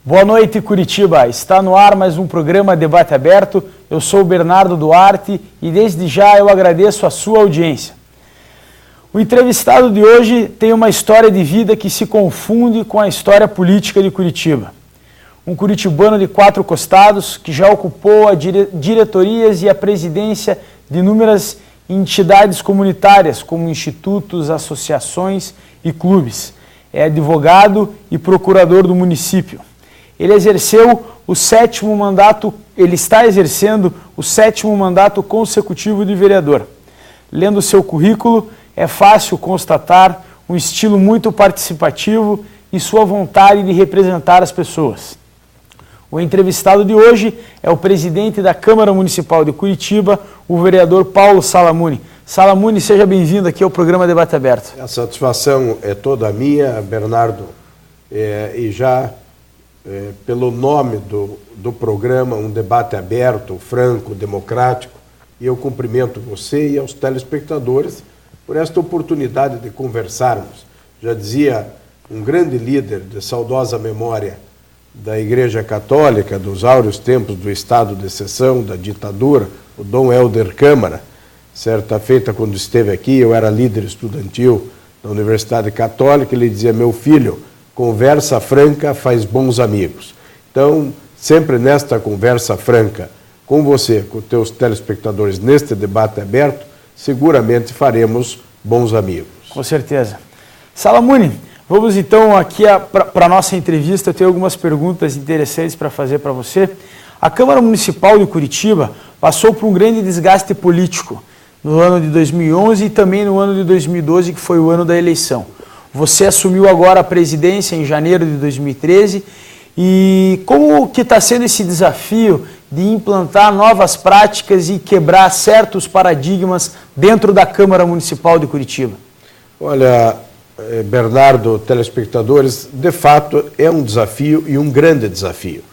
Boa noite, Curitiba. Está no ar mais um programa Debate Aberto. Eu sou o Bernardo Duarte e desde já eu agradeço a sua audiência. O entrevistado de hoje tem uma história de vida que se confunde com a história política de Curitiba. Um curitibano de 4 costados que já ocupou a diretorias e a presidência de inúmeras entidades comunitárias, como institutos, associações e clubes. É advogado e procurador do município. Ele está exercendo o 7º mandato consecutivo de vereador. Lendo seu currículo, é fácil constatar um estilo muito participativo e sua vontade de representar as pessoas. O entrevistado de hoje é o presidente da Câmara Municipal de Curitiba, o vereador Paulo Salamuni. Salamuni, seja bem-vindo aqui ao programa Debate Aberto. A satisfação é toda minha, Bernardo, e já pelo nome do programa, um debate aberto, franco, democrático, e eu cumprimento você e aos telespectadores por esta oportunidade de conversarmos. Já dizia um grande líder de saudosa memória da Igreja Católica, dos áureos tempos do estado de exceção, da ditadura, o Dom Helder Câmara. Certa feita, quando esteve aqui, eu era líder estudantil da Universidade Católica, ele dizia: meu filho, conversa franca faz bons amigos. Então, sempre nesta conversa franca com você, com os teus telespectadores, neste debate aberto, seguramente faremos bons amigos. Com certeza. Salamuni, vamos então aqui para a nossa entrevista. Eu tenho algumas perguntas interessantes para fazer para você. A Câmara Municipal de Curitiba passou por um grande desgaste político no ano de 2011 e também no ano de 2012, que foi o ano da eleição. Você assumiu agora a presidência em janeiro de 2013 e como que está sendo esse desafio de implantar novas práticas e quebrar certos paradigmas dentro da Câmara Municipal de Curitiba? Olha, Bernardo, telespectadores, de fato é um desafio e um grande desafio.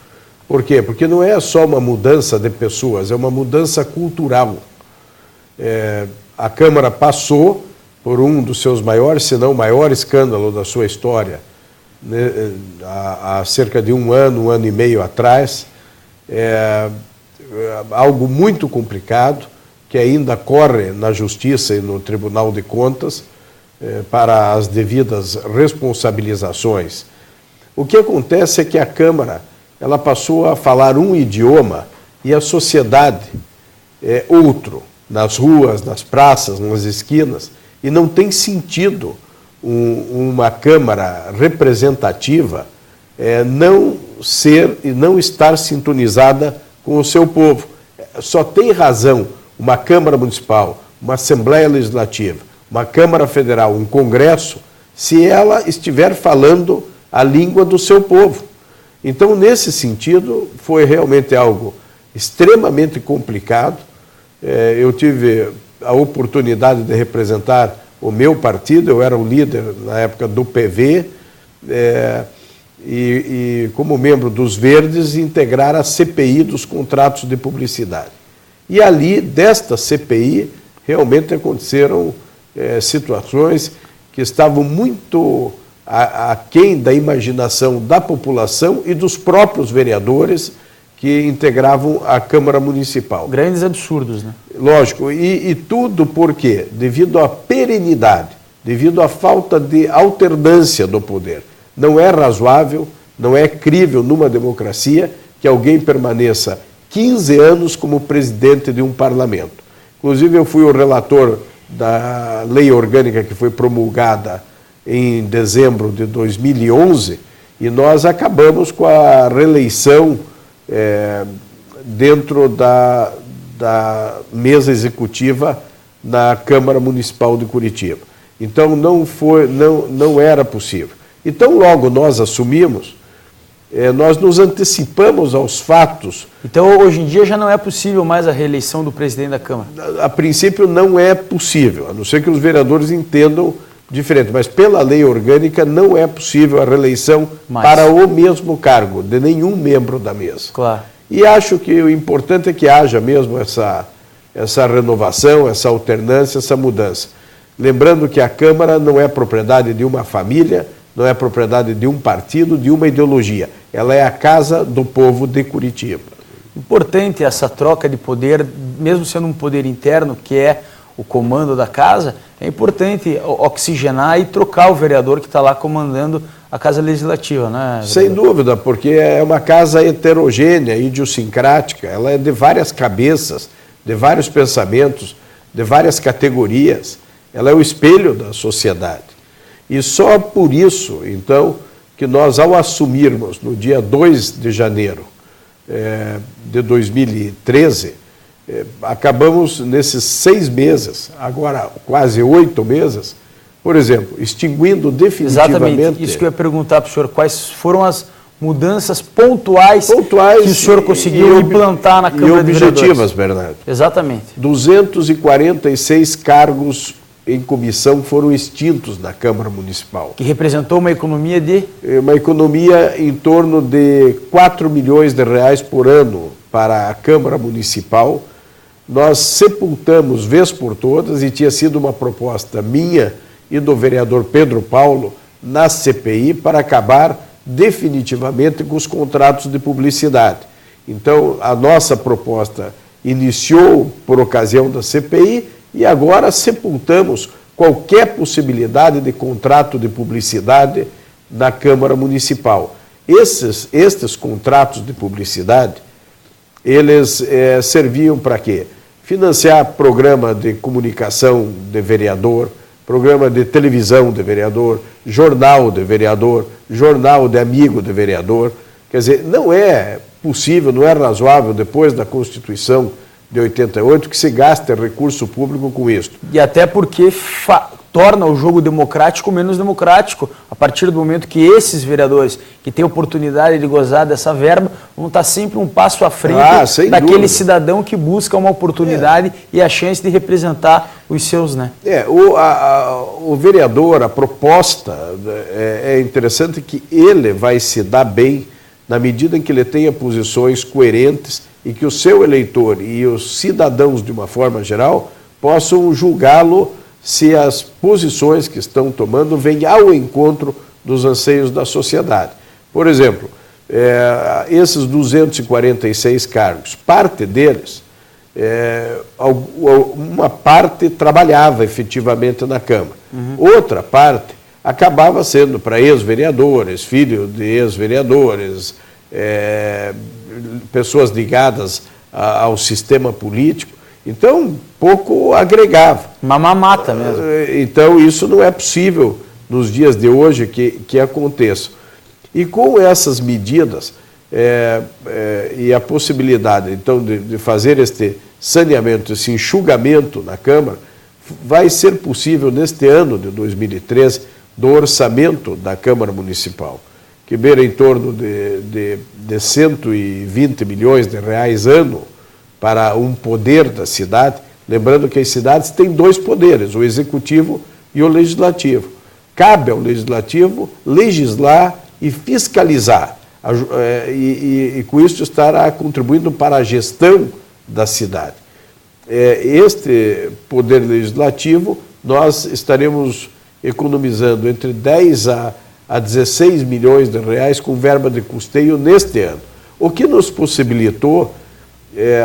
Por quê? Porque não é só uma mudança de pessoas, é uma mudança cultural. A Câmara passou por um dos seus maiores, se não o maior escândalo da sua história, né, há cerca de um ano e meio atrás, algo muito complicado, que ainda corre na Justiça e no Tribunal de Contas, para as devidas responsabilizações. O que acontece é que a Câmara ela passou a falar um idioma e a sociedade é outro, nas ruas, nas praças, nas esquinas. E não tem sentido uma Câmara representativa não ser e não estar sintonizada com o seu povo. Só tem razão uma Câmara Municipal, uma Assembleia Legislativa, uma Câmara Federal, um Congresso, se ela estiver falando a língua do seu povo. Então, nesse sentido, foi realmente algo extremamente complicado. Eu tive a oportunidade de representar o meu partido, eu era o líder na época do PV, e como membro dos Verdes, integrar a CPI dos contratos de publicidade. E ali, desta CPI, realmente aconteceram situações que estavam muito aquém da imaginação da população e dos próprios vereadores que integravam a Câmara Municipal. Grandes absurdos, né? Lógico, e tudo por quê? Devido à perenidade, devido à falta de alternância do poder. Não é razoável, não é crível numa democracia que alguém permaneça 15 anos como presidente de um parlamento. Inclusive, eu fui o relator da lei orgânica que foi promulgada em dezembro de 2011 e nós acabamos com a reeleição dentro da mesa executiva na Câmara Municipal de Curitiba. Então não era possível. Então logo nós assumimos, nós nos antecipamos aos fatos. Então hoje em dia já não é possível mais a reeleição do presidente da Câmara? A princípio não é possível, a não ser que os vereadores entendam diferente, mas pela lei orgânica não é possível a reeleição para o mesmo cargo de nenhum membro da mesa. Claro. E acho que o importante é que haja mesmo essa essa renovação, essa alternância, essa mudança. Lembrando que a Câmara não é propriedade de uma família, não é propriedade de um partido, de uma ideologia. Ela é a casa do povo de Curitiba. Importante essa troca de poder, mesmo sendo um poder interno, que é o comando da casa, é importante oxigenar e trocar o vereador que está lá comandando a Casa Legislativa, né? Sem dúvida, porque é uma casa heterogênea, idiosincrática, ela é de várias cabeças, de vários pensamentos, de várias categorias, ela é o espelho da sociedade. E só por isso, então, que nós, ao assumirmos no dia 2 de janeiro de 2013, acabamos nesses 6 meses, agora quase 8 meses, por exemplo, extinguindo definitivamente... Exatamente, isso que eu ia perguntar para o senhor, quais foram as mudanças pontuais que o senhor conseguiu implantar na Câmara de Vereadores? E objetivas, Bernardo. Exatamente. 246 cargos em comissão foram extintos na Câmara Municipal. Que representou uma economia de? Uma economia em torno de 4 milhões de reais por ano para a Câmara Municipal. Nós sepultamos, vez por todas, e tinha sido uma proposta minha e do vereador Pedro Paulo na CPI para acabar definitivamente com os contratos de publicidade. Então, a nossa proposta iniciou por ocasião da CPI e agora sepultamos qualquer possibilidade de contrato de publicidade na Câmara Municipal. Estes contratos de publicidade, eles serviam para quê? Financiar programa de comunicação de vereador, programa de televisão de vereador, jornal de vereador, jornal de amigo de vereador. Quer dizer, não é possível, não é razoável, depois da Constituição de 88, que se gaste recurso público com isso. E até porque torna o jogo democrático menos democrático, a partir do momento que esses vereadores que têm oportunidade de gozar dessa verba vão estar sempre um passo à frente daquele dúvida. Cidadão que busca uma oportunidade e a chance de representar os seus, né? O vereador, a proposta, é interessante que ele vai se dar bem na medida em que ele tenha posições coerentes e que o seu eleitor e os cidadãos, de uma forma geral, possam julgá-lo se as posições que estão tomando vêm ao encontro dos anseios da sociedade. Por exemplo, esses 246 cargos, parte deles, uma parte trabalhava efetivamente na Câmara. Outra parte acabava sendo para ex-vereadores, filho de ex-vereadores, pessoas ligadas ao sistema político, então pouco agregava. Uma mamata mesmo. Então isso não é possível nos dias de hoje que aconteça. E com essas medidas e a possibilidade então de fazer este saneamento, esse enxugamento na Câmara, vai ser possível neste ano de 2013 do orçamento da Câmara Municipal, que beira em torno de 120 milhões de reais ano para um poder da cidade. Lembrando que as cidades têm 2 poderes, o executivo e o legislativo. Cabe ao legislativo legislar e fiscalizar, e com isso estará contribuindo para a gestão da cidade. Este poder legislativo, nós estaremos economizando entre 10 a 16 milhões de reais com verba de custeio neste ano, o que nos possibilitou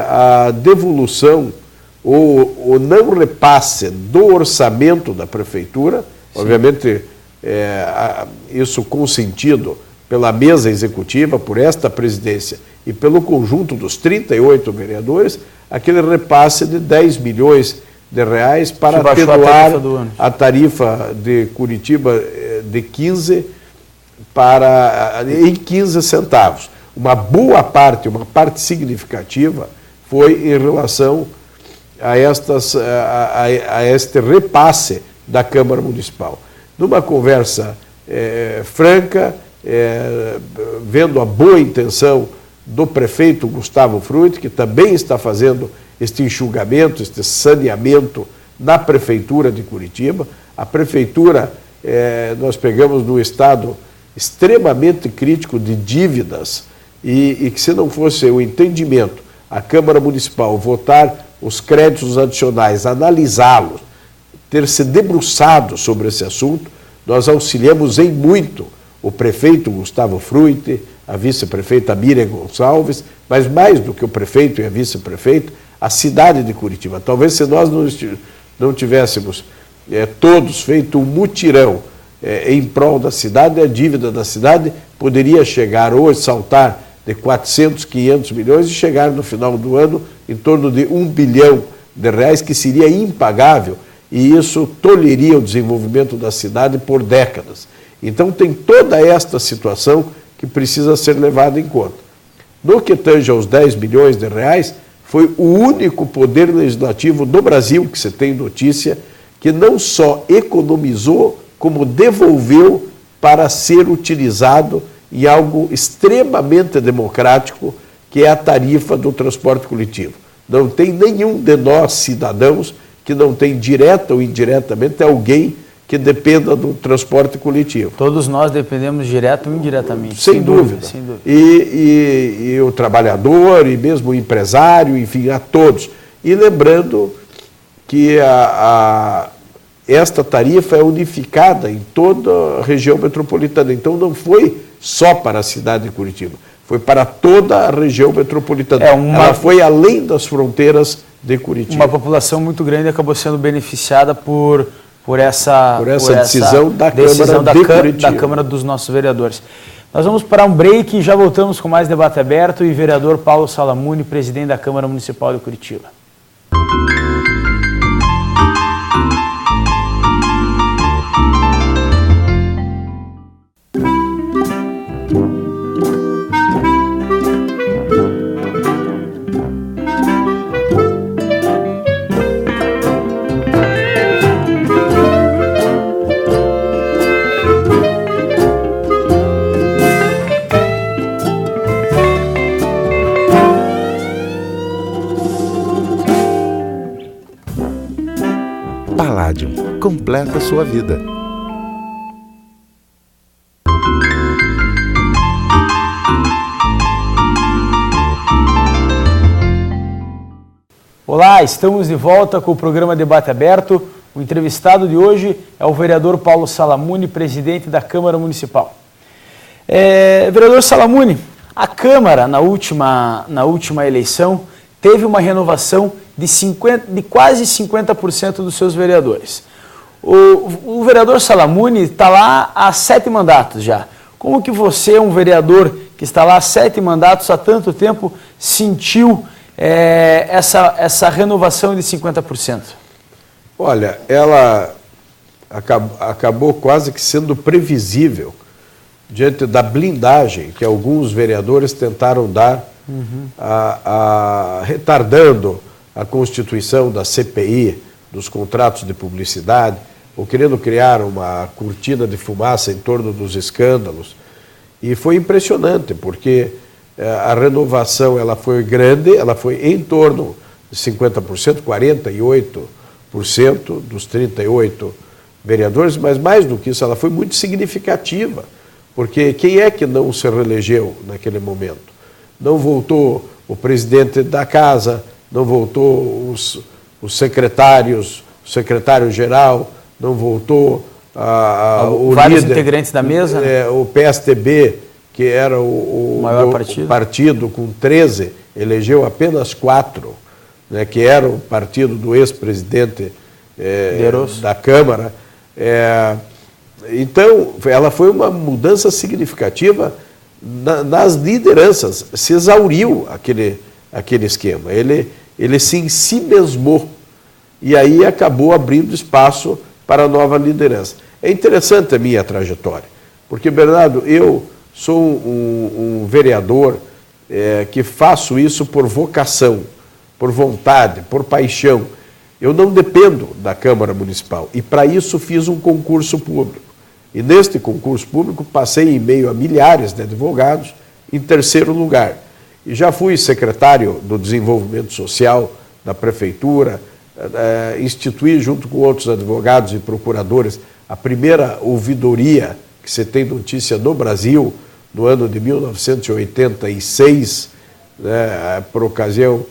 a devolução ou não repasse do orçamento da Prefeitura. Sim. Obviamente, isso consentido pela mesa executiva, por esta presidência e pelo conjunto dos 38 vereadores, aquele repasse de 10 milhões de reais para atenuar a tarifa de Curitiba de 15 em 15 centavos. Uma boa parte, uma parte significativa, foi em relação a este repasse da Câmara Municipal. Numa conversa franca, vendo a boa intenção do prefeito Gustavo Fruit, que também está fazendo este enxugamento, este saneamento na Prefeitura de Curitiba. A Prefeitura, nós pegamos num estado extremamente crítico de dívidas e que, se não fosse o entendimento, a Câmara Municipal votar os créditos adicionais, analisá-los, ter se debruçado sobre esse assunto, nós auxiliamos em muito o prefeito Gustavo Frutti, a vice-prefeita Miriam Gonçalves, mas mais do que o prefeito e a vice-prefeita, a cidade de Curitiba. Talvez se nós não tivéssemos todos feito um mutirão em prol da cidade, a dívida da cidade poderia chegar hoje, saltar de 400, 500 milhões e chegar no final do ano em torno de R$1 bilhão, que seria impagável, e isso tolheria o desenvolvimento da cidade por décadas. Então tem toda esta situação que precisa ser levada em conta. No que tange aos R$10 bilhões, foi o único poder legislativo do Brasil, que você tem notícia, que não só economizou, como devolveu para ser utilizado em algo extremamente democrático, que é a tarifa do transporte coletivo. Não tem nenhum de nós, cidadãos, que não tem direta ou indiretamente alguém que dependa do transporte coletivo. Todos nós dependemos direto ou indiretamente. Sem dúvida. Sem dúvida. E o trabalhador, e mesmo o empresário, enfim, a todos. E lembrando que esta tarifa é unificada em toda a região metropolitana. Então não foi só para a cidade de Curitiba, foi para toda a região metropolitana. Ela foi além das fronteiras de Curitiba. Uma população muito grande acabou sendo beneficiada por essa decisão da Câmara dos nossos vereadores. Nós vamos para um break e já voltamos com mais debate aberto e vereador Paulo Salamuni, presidente da Câmara Municipal de Curitiba. Palladium, completa a sua vida. Olá, estamos de volta com o programa Debate Aberto. O entrevistado de hoje é o vereador Paulo Salamuni, presidente da Câmara Municipal. Vereador Salamuni, a Câmara, na última eleição, teve uma renovação de quase 50% dos seus vereadores. O vereador Salamuni está lá há 7 mandatos já. Como que você, um vereador que está lá há 7 mandatos, há tanto tempo, sentiu essa renovação de 50%? Olha, ela acabou quase que sendo previsível diante da blindagem que alguns vereadores tentaram dar, retardando a constituição da CPI, dos contratos de publicidade, ou querendo criar uma cortina de fumaça em torno dos escândalos. E foi impressionante, porque a renovação ela foi grande, ela foi em torno de 50%, 48% dos 38 vereadores, mas mais do que isso, ela foi muito significativa, porque quem é que não se reelegeu naquele momento? Não voltou o presidente da casa, não voltou os secretários, o secretário-geral, não voltou vários integrantes da mesa, né? O PSTB, que era o maior partido com 13, elegeu apenas 4, né, que era o partido do ex-presidente da Câmara. Então, ela foi uma mudança significativa nas lideranças. Se exauriu aquele esquema. Ele se ensimesmou e aí acabou abrindo espaço para a nova liderança. É interessante a minha trajetória, porque, Bernardo, eu sou um vereador que faço isso por vocação, por vontade, por paixão. Eu não dependo da Câmara Municipal e, para isso, fiz um concurso público. E, neste concurso público, passei em meio a milhares de advogados em 3º lugar. E já fui secretário do Desenvolvimento Social da Prefeitura, instituí, junto com outros advogados e procuradores, a primeira ouvidoria que você tem notícia no Brasil, no ano de 1986, né, por ocasião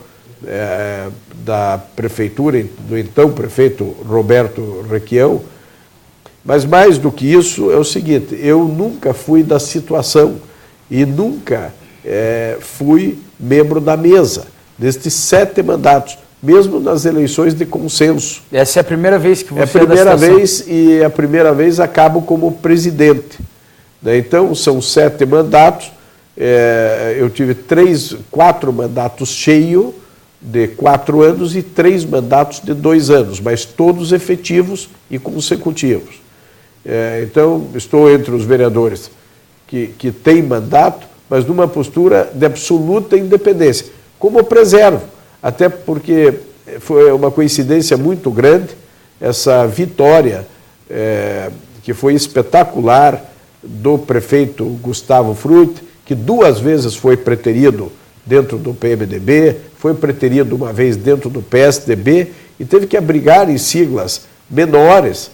da prefeitura, do então prefeito Roberto Requião. Mas mais do que isso é o seguinte, eu nunca fui da situação e nunca fui membro da mesa destes 7 mandatos, mesmo nas eleições de consenso. Essa é a primeira vez que você é a primeira vez, e a primeira vez acabo como presidente. Então, são 7 mandatos, eu tive 4 mandatos cheios de 4 anos e 3 mandatos de 2 anos, mas todos efetivos e consecutivos. Então, estou entre os vereadores que têm mandato, mas numa postura de absoluta independência, como preservo, até porque foi uma coincidência muito grande essa vitória, que foi espetacular, do prefeito Gustavo Fruit, que 2 vezes foi preterido dentro do PMDB, foi preterido uma vez dentro do PSDB e teve que abrigar em siglas menores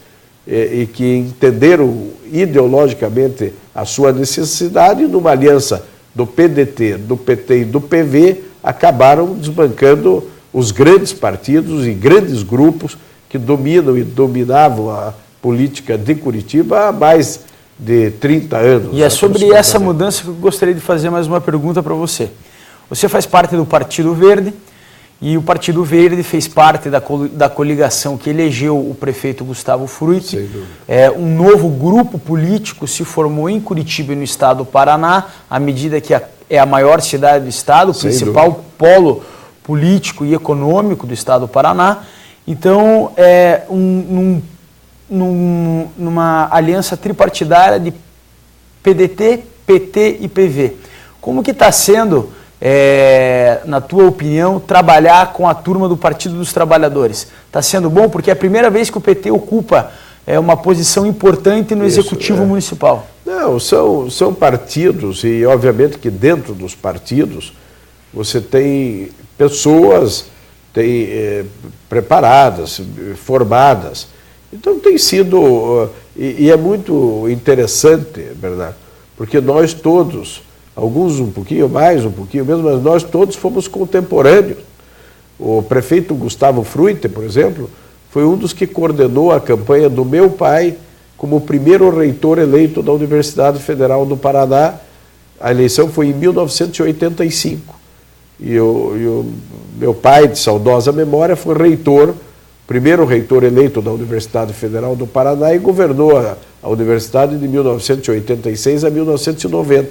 e que entenderam ideologicamente a sua necessidade, e numa aliança do PDT, do PT e do PV, acabaram desbancando os grandes partidos e grandes grupos que dominam e dominavam a política de Curitiba há mais de 30 anos. E é sobre essa mudança que eu gostaria de fazer mais uma pergunta para você. Você faz parte do Partido Verde, e o Partido Verde fez parte da coligação que elegeu o prefeito Gustavo Fruit. Um novo grupo político se formou em Curitiba e no estado do Paraná, à medida que é a maior cidade do estado, o principal polo político e econômico do estado do Paraná. Então, numa aliança tripartidária de PDT, PT e PV. Como que está sendo, na tua opinião, trabalhar com a turma do Partido dos Trabalhadores? Está sendo bom? Porque é a primeira vez que o PT ocupa uma posição importante no Executivo Municipal. Não, são partidos, e obviamente que dentro dos partidos você tem pessoas preparadas, formadas. Então tem sido, e é muito interessante, Bernardo, porque nós todos, alguns um pouquinho mais, um pouquinho menos, mas nós todos fomos contemporâneos. O prefeito Gustavo Fruit, por exemplo, foi um dos que coordenou a campanha do meu pai como o primeiro reitor eleito da Universidade Federal do Paraná. A eleição foi em 1985. E o meu pai, de saudosa memória, foi reitor, primeiro reitor eleito da Universidade Federal do Paraná, e governou a universidade de 1986 a 1990.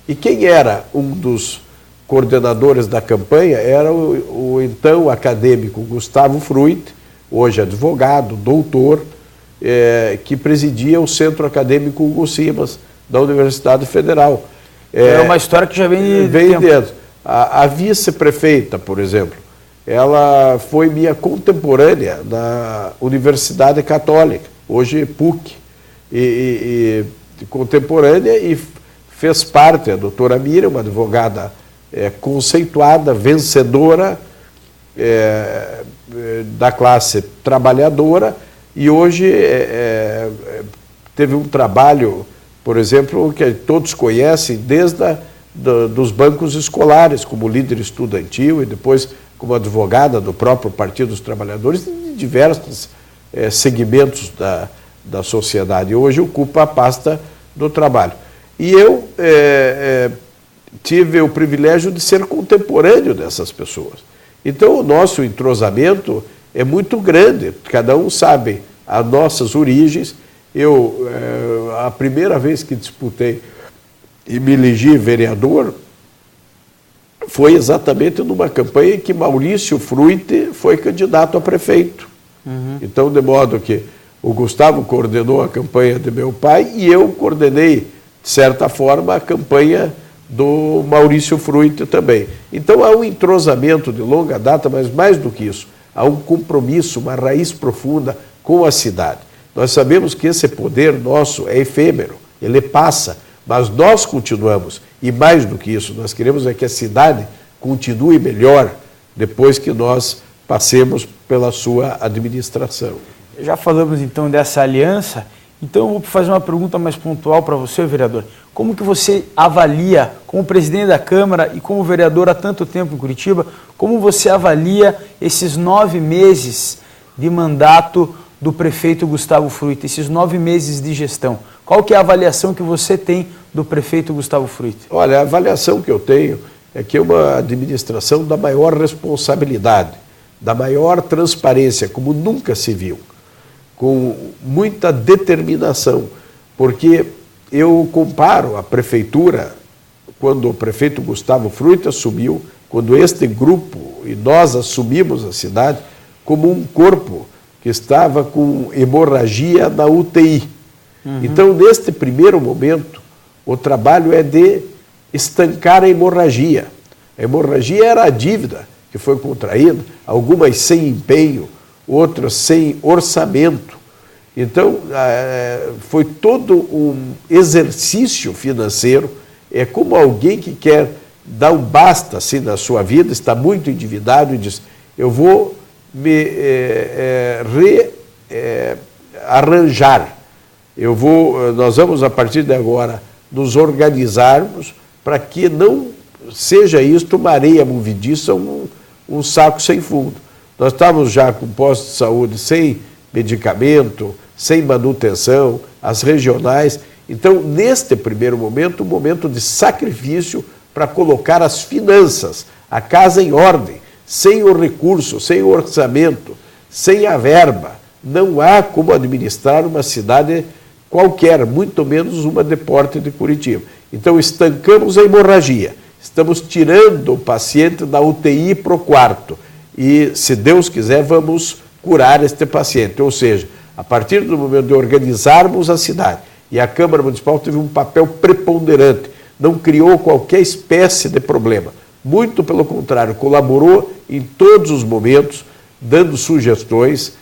E quem era um dos coordenadores da campanha era o então acadêmico Gustavo Fruit, hoje advogado, doutor, que presidia o Centro Acadêmico Hugo Simas, da Universidade Federal. É uma história que já vem dentro. A vice-prefeita, por exemplo, ela foi minha contemporânea na Universidade Católica, hoje PUC, e contemporânea, e fez parte, a doutora Miriam, uma advogada conceituada, vencedora da classe trabalhadora, e hoje teve um trabalho, por exemplo, que todos conhecem, desde dos bancos escolares, como líder estudantil e depois como advogada do próprio Partido dos Trabalhadores, de diversos segmentos da sociedade. Hoje ocupa a pasta do trabalho. E eu tive o privilégio de ser contemporâneo dessas pessoas. Então, o nosso entrosamento é muito grande, cada um sabe as nossas origens. Eu, a primeira vez que disputei e me elegi vereador foi exatamente numa campanha em que Maurício Fruit foi candidato a prefeito. Então, de modo que o Gustavo coordenou a campanha de meu pai e eu coordenei, de certa forma, a campanha do Maurício Fruit também. Então, há um entrosamento de longa data, mas mais do que isso, há um compromisso, uma raiz profunda com a cidade. Nós sabemos que esse poder nosso é efêmero, ele passa, mas nós continuamos, e mais do que isso, nós queremos que a cidade continue melhor depois que nós passemos pela sua administração. Já falamos então dessa aliança, Então eu vou fazer uma pergunta mais pontual para você, vereador. Como que você avalia, como presidente da Câmara e como vereador há tanto tempo em Curitiba, como você avalia esses 9 meses de mandato do prefeito Gustavo Fruit, esses 9 meses de gestão? Qual que é a avaliação que você tem do prefeito Gustavo Fruit? Olha, a avaliação que eu tenho é que é uma administração da maior responsabilidade, da maior transparência, como nunca se viu, com muita determinação, porque eu comparo a prefeitura, quando o prefeito Gustavo Fruit assumiu, quando este grupo e nós assumimos a cidade, como um corpo que estava com hemorragia na UTI. Então, neste primeiro momento, o trabalho é de estancar a hemorragia. A hemorragia era a dívida que foi contraída, algumas sem empenho, outras sem orçamento. Então, foi todo um exercício financeiro. É como alguém que quer dar um basta assim, na sua vida, está muito endividado e diz, eu vou me arranjar. Nós vamos, a partir de agora, nos organizarmos para que não seja isto uma areia movediça, um saco sem fundo. Nós estávamos já com postos de saúde sem medicamento, sem manutenção, as regionais. Então, neste primeiro momento, um momento de sacrifício para colocar as finanças, a casa em ordem, sem o recurso, sem o orçamento, sem a verba. Não há como administrar uma cidade qualquer, muito menos uma de porte de Curitiba. Então, estancamos a hemorragia, estamos tirando o paciente da UTI para o quarto e, se Deus quiser, vamos curar este paciente. Ou seja, a partir do momento de organizarmos a cidade, e a Câmara Municipal teve um papel preponderante, não criou qualquer espécie de problema. Muito pelo contrário, colaborou em todos os momentos, dando sugestões,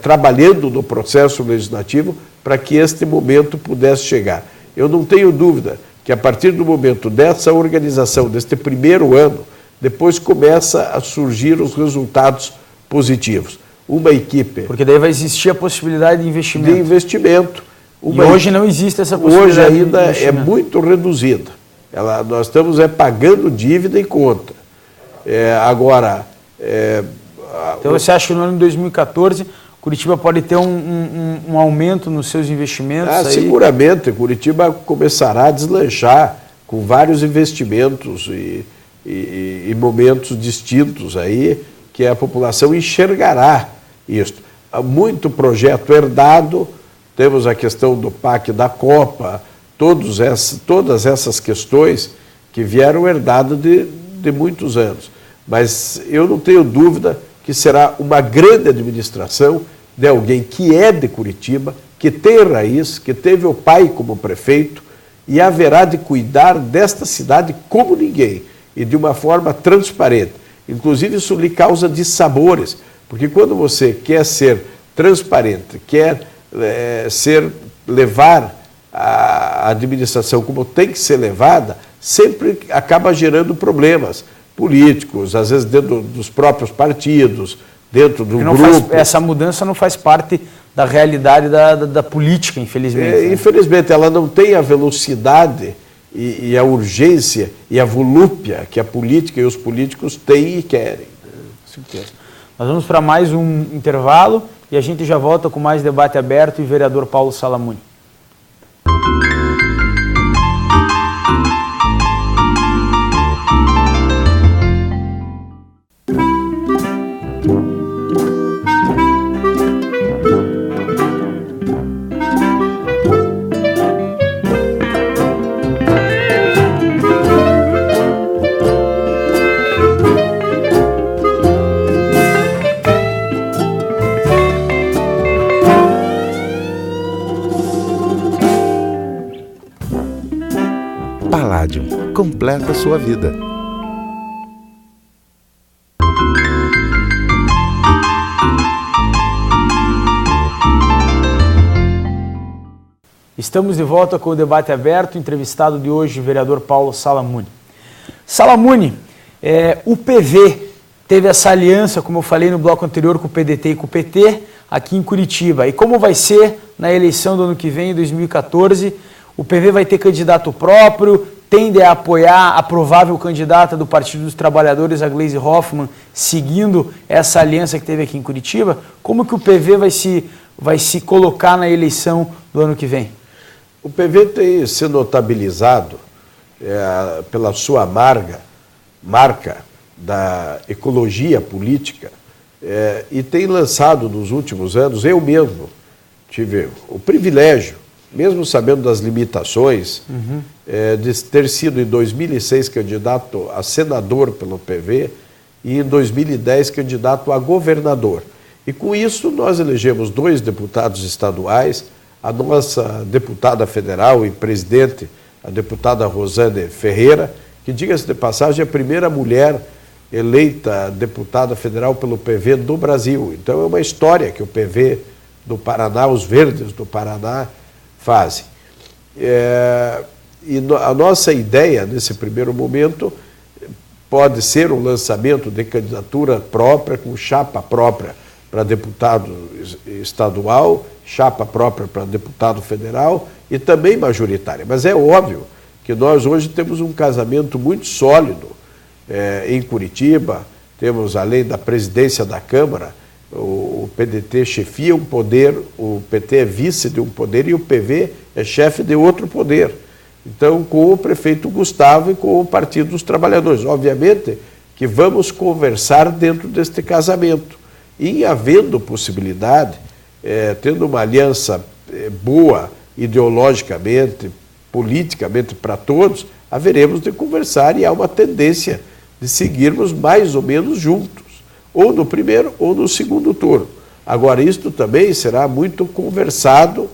trabalhando no processo legislativo para que este momento pudesse chegar. Eu não tenho dúvida que a partir do momento dessa organização, deste primeiro ano, depois começa a surgir os resultados positivos. Uma equipe... Porque daí vai existir a possibilidade de investimento. De investimento. E hoje não existe essa possibilidade. Hoje ainda é muito reduzida. Nós estamos pagando dívida e conta. Então você acha que no ano de 2014 Curitiba pode ter um aumento nos seus investimentos? Seguramente. Curitiba começará a deslanchar com vários investimentos e momentos distintos aí que a população enxergará isso. Há muito projeto herdado, temos a questão do PAC da Copa, todas essas questões que vieram herdadas de muitos anos. Mas eu não tenho dúvida que será uma grande administração de alguém que é de Curitiba, que tem raiz, que teve o pai como prefeito e haverá de cuidar desta cidade como ninguém e de uma forma transparente. Inclusive, isso lhe causa dissabores, porque quando você quer ser transparente, quer levar a administração como tem que ser levada, sempre acaba gerando problemas políticos, às vezes dentro dos próprios partidos, dentro do grupo. Essa mudança não faz parte da realidade da política, infelizmente. Né? Infelizmente, ela não tem a velocidade e a urgência e a volúpia que a política e os políticos têm e querem. Com certeza. Nós vamos para mais um intervalo e a gente já volta com mais debate aberto e vereador Paulo Salamuni. Palladium, completa sua vida. Estamos de volta com o debate aberto, entrevistado de hoje, o vereador Paulo Salamuni. Salamuni, o PV teve essa aliança, como eu falei no bloco anterior, com o PDT e com o PT, aqui em Curitiba. E como vai ser na eleição do ano que vem, em 2014, o PV vai ter candidato próprio, tende a apoiar a provável candidata do Partido dos Trabalhadores, a Gleisi Hoffmann, seguindo essa aliança que teve aqui em Curitiba. Como que o PV vai se colocar na eleição do ano que vem? O PV tem se notabilizado pela sua marca da ecologia política e tem lançado nos últimos anos, eu mesmo tive o privilégio, mesmo sabendo das limitações, de ter sido em 2006 candidato a senador pelo PV e em 2010 candidato a governador. E com isso nós elegemos 2 deputados estaduais, a nossa deputada federal e presidente, a deputada Rosane Ferreira, que, diga-se de passagem, é a primeira mulher eleita deputada federal pelo PV do Brasil. Então é uma história que o PV do Paraná, os Verdes do Paraná, fazem. E a nossa ideia, nesse primeiro momento, pode ser o lançamento de candidatura própria, com chapa própria para deputado estadual, chapa própria para deputado federal e também majoritária. Mas é óbvio que nós hoje temos um casamento muito sólido em Curitiba, temos, além da presidência da Câmara, o PDT chefia um poder, o PT é vice de um poder e o PV é chefe de outro poder. Então, com o prefeito Gustavo e com o Partido dos Trabalhadores. Obviamente que vamos conversar dentro deste casamento. E havendo possibilidade, tendo uma aliança boa ideologicamente, politicamente para todos, haveremos de conversar e há uma tendência de seguirmos mais ou menos juntos, ou no primeiro ou no segundo turno. Agora, isto também será muito conversado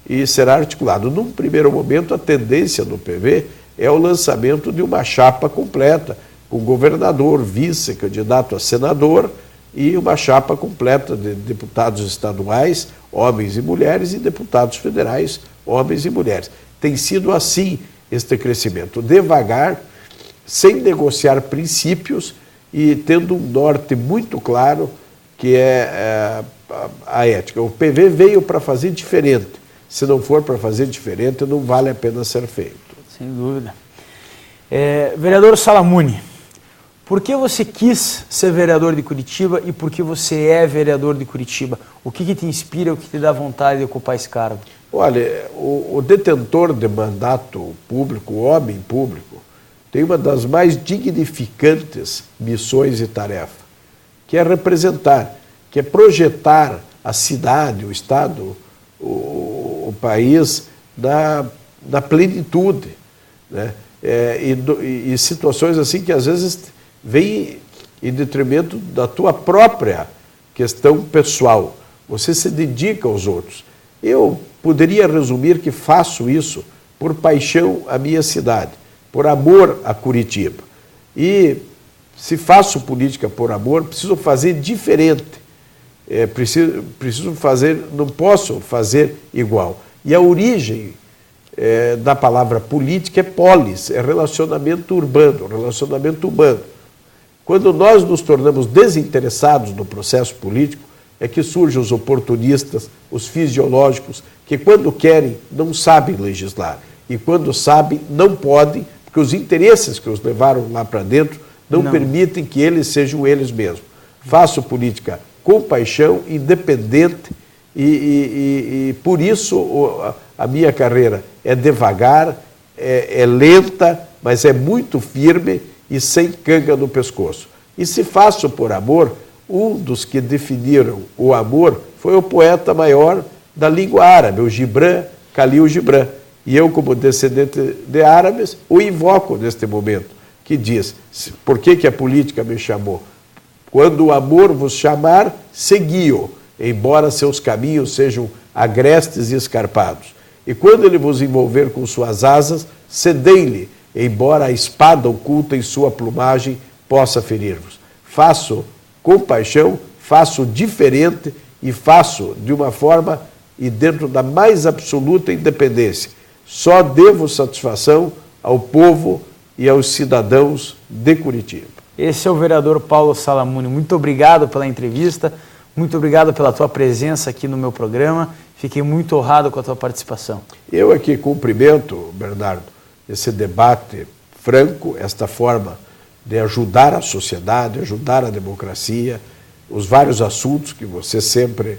e será articulado. Num primeiro momento, a tendência do PV é o lançamento de uma chapa completa, com governador, vice, candidato a senador, e uma chapa completa de deputados estaduais, homens e mulheres, e deputados federais, homens e mulheres. Tem sido assim este crescimento, devagar, sem negociar princípios e tendo um norte muito claro, que é a ética. O PV veio para fazer diferente. Se não for para fazer diferente, não vale a pena ser feito. Sem dúvida. Vereador Salamuni, por que você quis ser vereador de Curitiba e por que você é vereador de Curitiba? O que te inspira, o que te dá vontade de ocupar esse cargo? Olha, o detentor de mandato público, o homem público, tem uma das mais dignificantes missões e tarefas, que é representar, que é projetar a cidade, o Estado, o país na plenitude, né? E situações assim que às vezes vêm em detrimento da tua própria questão pessoal. Você se dedica aos outros. Eu poderia resumir que faço isso por paixão à minha cidade, por amor a Curitiba. E se faço política por amor, preciso fazer diferente. Preciso fazer, não posso fazer igual. E a origem da palavra política é polis, é relacionamento urbano, relacionamento humano. Quando nós nos tornamos desinteressados no processo político, é que surgem os oportunistas, os fisiológicos, que quando querem não sabem legislar e quando sabem não podem, porque os interesses que os levaram lá para dentro não permitem que eles sejam eles mesmos. Faço política com paixão, independente e por isso a minha carreira é devagar, é lenta, mas é muito firme e sem canga no pescoço. E se faço por amor, um dos que definiram o amor foi o poeta maior da língua árabe, o Gibran, Khalil Gibran. E eu, como descendente de árabes, o invoco neste momento, que diz, por que a política me chamou? Quando o amor vos chamar, segui-o, embora seus caminhos sejam agrestes e escarpados. E quando ele vos envolver com suas asas, cedei-lhe, embora a espada oculta em sua plumagem possa ferir-vos. Faço com paixão, faço diferente e faço de uma forma e dentro da mais absoluta independência. Só devo satisfação ao povo e aos cidadãos de Curitiba. Esse é o vereador Paulo Salamuni. Muito obrigado pela entrevista, muito obrigado pela tua presença aqui no meu programa. Fiquei muito honrado com a tua participação. Eu aqui cumprimento, Bernardo, esse debate franco, esta forma de ajudar a sociedade, ajudar a democracia, os vários assuntos que você sempre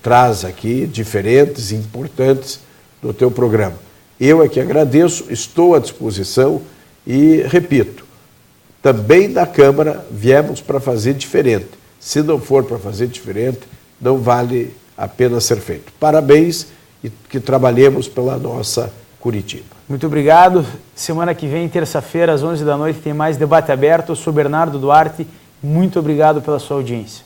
traz aqui, diferentes e importantes no teu programa. Eu é que agradeço, estou à disposição e, repito, também da Câmara viemos para fazer diferente. Se não for para fazer diferente, não vale a pena ser feito. Parabéns e que trabalhemos pela nossa Curitiba. Muito obrigado. Semana que vem, terça-feira, às 11 da noite, tem mais Debate Aberto. Eu sou Bernardo Duarte. Muito obrigado pela sua audiência.